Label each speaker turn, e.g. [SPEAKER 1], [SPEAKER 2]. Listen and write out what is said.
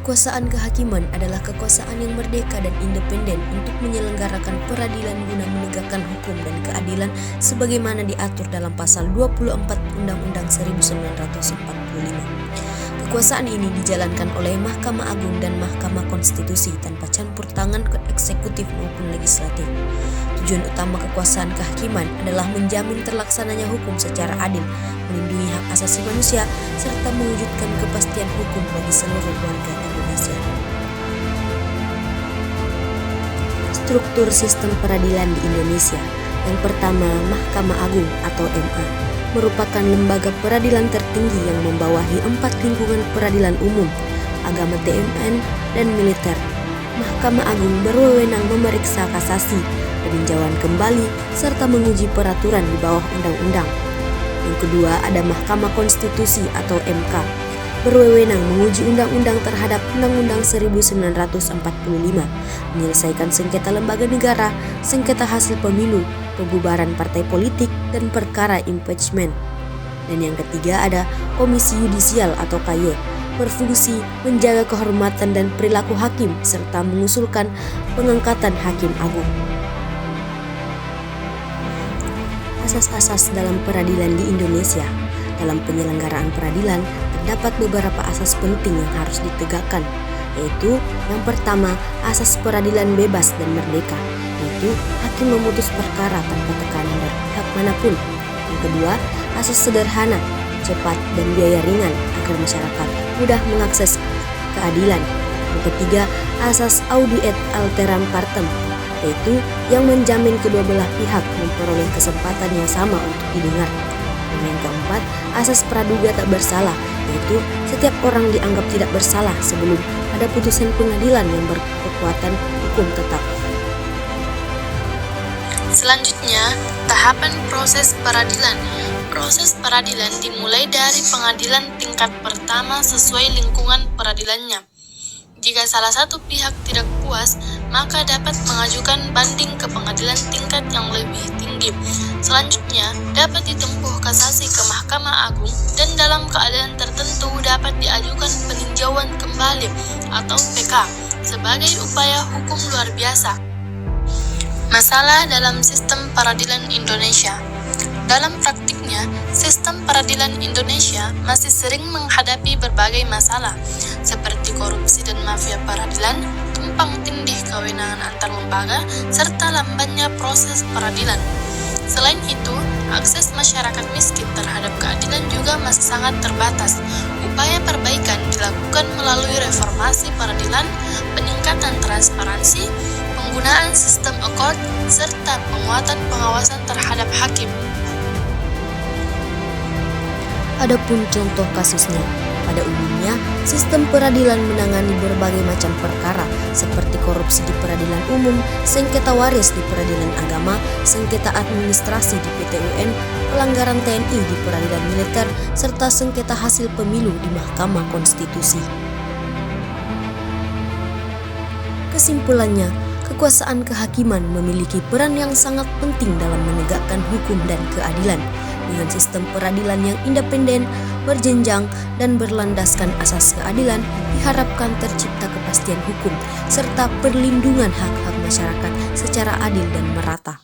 [SPEAKER 1] Kekuasaan kehakiman adalah kekuasaan yang merdeka dan independen untuk menyelenggarakan peradilan guna menegakkan hukum dan keadilan sebagaimana diatur dalam pasal 24 Undang-Undang 1945. Kekuasaan ini dijalankan oleh Mahkamah Agung dan Mahkamah Konstitusi tanpa campur tangan ke eksekutif maupun legislatif. Tujuan utama kekuasaan kehakiman adalah menjamin terlaksananya hukum secara adil, melindungi hak asasi manusia, serta mewujudkan kepastian hukum bagi seluruh warga Indonesia. Struktur sistem peradilan di Indonesia. Yang pertama, Mahkamah Agung atau MA merupakan lembaga peradilan tertinggi yang membawahi 4 lingkungan peradilan umum, agama TMN, dan militer. Mahkamah Agung berwenang memeriksa kasasi, peninjauan kembali, serta menguji peraturan di bawah undang-undang. Yang kedua ada Mahkamah Konstitusi atau MK, berwenang menguji undang-undang terhadap Undang-Undang 1945, menyelesaikan sengketa lembaga negara, sengketa hasil pemilu, pembubaran partai politik, dan perkara impeachment. Dan yang ketiga ada Komisi Yudisial atau KY, berfungsi menjaga kehormatan dan perilaku hakim serta mengusulkan pengangkatan hakim agung. Asas-asas dalam peradilan di Indonesia. Dalam penyelenggaraan peradilan, terdapat beberapa asas penting yang harus ditegakkan, yaitu yang pertama, asas peradilan bebas dan merdeka, yaitu hakim memutus perkara tanpa tekanan dari pihak manapun. Yang kedua, asas sederhana, cepat, dan biaya ringan agar masyarakat mudah mengakses keadilan. Yang ketiga, asas audi et alteram partem, yaitu yang menjamin kedua belah pihak memperoleh kesempatan yang sama untuk didengar. Dan yang keempat, asas praduga tak bersalah, yaitu setiap orang dianggap tidak bersalah sebelum ada putusan pengadilan yang berkekuatan hukum tetap.
[SPEAKER 2] Selanjutnya, tahapan proses peradilan. Proses peradilan dimulai dari pengadilan tingkat pertama sesuai lingkungan peradilannya. Jika salah satu pihak tidak puas, maka dapat mengajukan banding ke pengadilan tingkat yang lebih tinggi. Selanjutnya, dapat ditempuh kasasi ke Mahkamah Agung dan dalam keadaan tertentu dapat diajukan peninjauan kembali atau PK sebagai upaya hukum luar biasa. Masalah dalam sistem peradilan Indonesia. Dalam praktiknya, sistem peradilan Indonesia masih sering menghadapi berbagai masalah, seperti korupsi dan mafia peradilan, tumpang tindih kewenangan antar lembaga, serta lambannya proses peradilan. Selain itu, akses masyarakat miskin terhadap keadilan juga masih sangat terbatas. Upaya perbaikan dilakukan melalui reformasi peradilan, peningkatan transparansi, penggunaan sistem akord, serta penguatan pengawasan terhadap hakim.
[SPEAKER 1] Adapun contoh kasusnya, pada umumnya sistem peradilan menangani berbagai macam perkara seperti korupsi di peradilan umum, sengketa waris di peradilan agama, sengketa administrasi di PT UN, pelanggaran TNI di peradilan militer, serta sengketa hasil pemilu di Mahkamah Konstitusi. Kesimpulannya, kekuasaan kehakiman memiliki peran yang sangat penting dalam menegakkan hukum dan keadilan. Dengan sistem peradilan yang independen, berjenjang, dan berlandaskan asas keadilan, diharapkan tercipta kepastian hukum serta perlindungan hak-hak masyarakat secara adil dan merata.